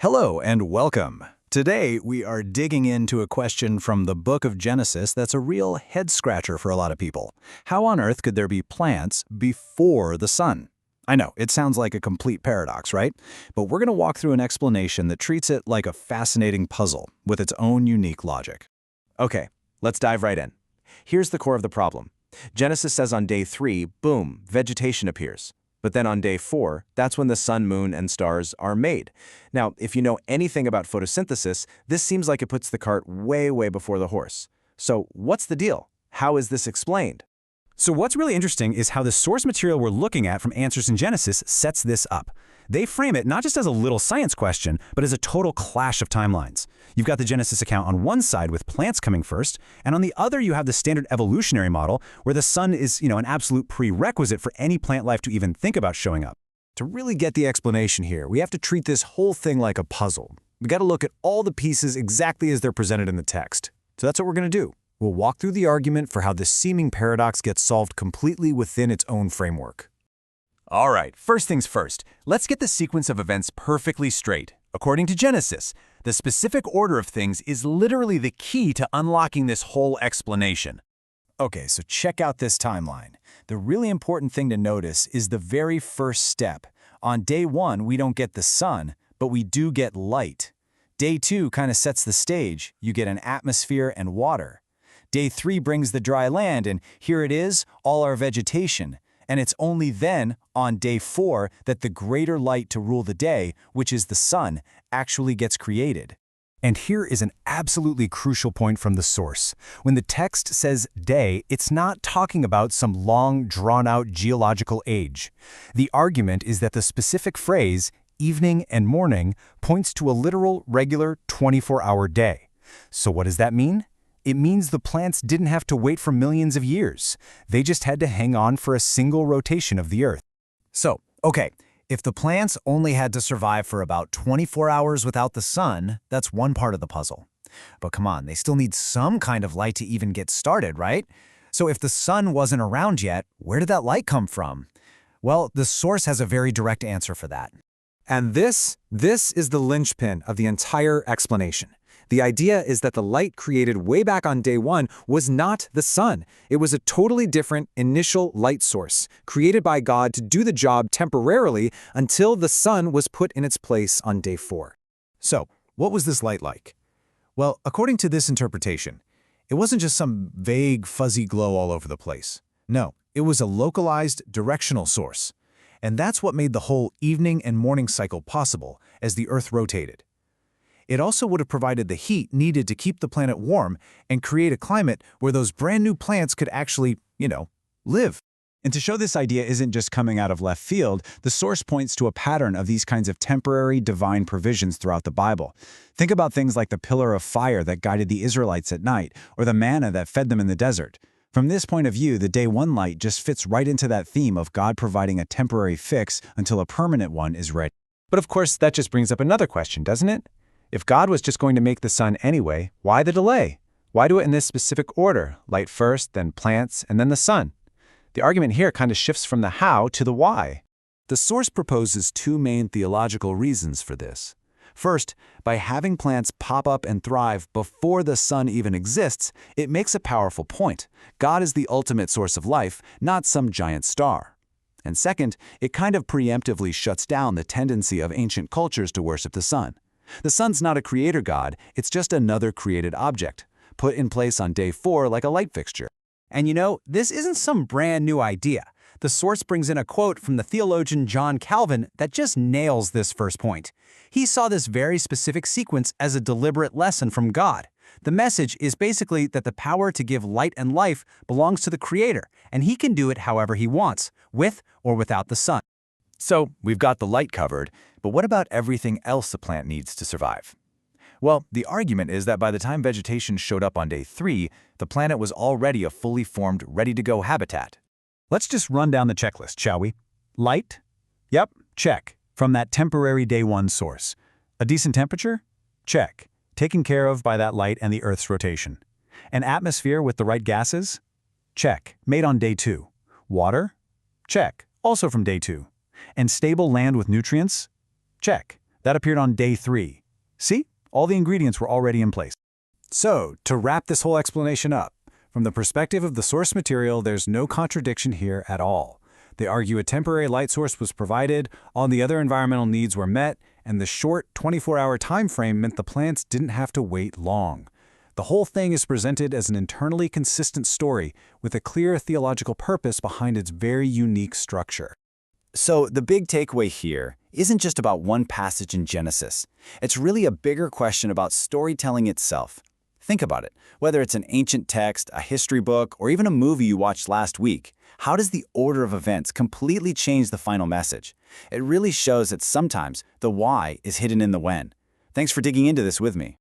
Hello and welcome. Today we are digging into a question from the book of Genesis that's a real head-scratcher for a lot of people. How on earth could there be plants before the sun? I know, it sounds like a complete paradox, right? But we're going to walk through an explanation that treats it like a fascinating puzzle with its own unique logic. Okay, let's dive right in. Here's the core of the problem. Genesis says on day 3, boom, vegetation appears. But then on day 4, that's when the sun, moon, and stars are made. Now, if you know anything about photosynthesis, this seems like it puts the cart way before the horse. So what's the deal? How is this explained? So what's really interesting is how the source material we're looking at from Answers in Genesis sets this up. They frame it not just as a little science question, but as a total clash of timelines. You've got the Genesis account on one side with plants coming first, and on the other you have the standard evolutionary model where the sun is, an absolute prerequisite for any plant life to even think about showing up. To really get the explanation here, we have to treat this whole thing like a puzzle. We got to look at all the pieces exactly as they're presented in the text. So that's what we're going to do. We'll walk through the argument for how this seeming paradox gets solved completely within its own framework. All right, first things first, let's get the sequence of events perfectly straight. According to Genesis, the specific order of things is literally the key to unlocking this whole explanation. Okay, so check out this timeline. The really important thing to notice is the very first step. On day 1, we don't get the sun, but we do get light. Day 2 kind of sets the stage. You get an atmosphere and water. Day 3 brings the dry land, and here it is, all our vegetation. And it's only then, on day 4, that the greater light to rule the day, which is the sun, actually gets created. And here is an absolutely crucial point from the source. When the text says day, it's not talking about some long, drawn-out geological age. The argument is that the specific phrase, evening and morning, points to a literal, regular 24-hour day. So what does that mean? It means the plants didn't have to wait for millions of years. They just had to hang on for a single rotation of the Earth. So, okay, if the plants only had to survive for about 24 hours without the sun, that's one part of the puzzle. But come on, they still need some kind of light to even get started, right? So if the sun wasn't around yet, where did that light come from? Well, the source has a very direct answer for that. And this is the linchpin of the entire explanation. The idea is that the light created way back on day 1 was not the sun. It was a totally different initial light source, created by God to do the job temporarily until the sun was put in its place on day 4. So, what was this light like? Well, according to this interpretation, it wasn't just some vague, fuzzy glow all over the place. No, it was a localized, directional source. And that's what made the whole evening and morning cycle possible as the Earth rotated. It also would have provided the heat needed to keep the planet warm and create a climate where those brand new plants could actually, live. And to show this idea isn't just coming out of left field, the source points to a pattern of these kinds of temporary divine provisions throughout the Bible. Think about things like the pillar of fire that guided the Israelites at night, or the manna that fed them in the desert. From this point of view, the day 1 light just fits right into that theme of God providing a temporary fix until a permanent one is ready. But of course, that just brings up another question, doesn't it? If God was just going to make the sun anyway, why the delay? Why do it in this specific order? Light first, then plants, and then the sun. The argument here kind of shifts from the how to the why. The source proposes 2 main theological reasons for this. First, by having plants pop up and thrive before the sun even exists, it makes a powerful point. God is the ultimate source of life, not some giant star. And second, it kind of preemptively shuts down the tendency of ancient cultures to worship the sun. The sun's not a creator god, it's just another created object, put in place on day 4 like a light fixture. And this isn't some brand new idea. The source brings in a quote from the theologian John Calvin that just nails this first point. He saw this very specific sequence as a deliberate lesson from God. The message is basically that the power to give light and life belongs to the Creator, and He can do it however He wants, with or without the sun. So, we've got the light covered, but what about everything else the plant needs to survive? Well, the argument is that by the time vegetation showed up on day 3, the planet was already a fully formed, ready-to-go habitat. Let's just run down the checklist, shall we? Light? Yep, check. From that temporary day 1 source. A decent temperature? Check. Taken care of by that light and the Earth's rotation. An atmosphere with the right gases? Check. Made on day 2. Water? Check. Also from day 2. And stable land with nutrients? Check. That appeared on day 3. See? All the ingredients were already in place. So, to wrap this whole explanation up, from the perspective of the source material, there's no contradiction here at all. They argue a temporary light source was provided, all the other environmental needs were met, and the short 24-hour time frame meant the plants didn't have to wait long. The whole thing is presented as an internally consistent story with a clear theological purpose behind its very unique structure. So the big takeaway here isn't just about one passage in Genesis. It's really a bigger question about storytelling itself. Think about it. Whether it's an ancient text, a history book, or even a movie you watched last week, how does the order of events completely change the final message? It really shows that sometimes the why is hidden in the when. Thanks for digging into this with me.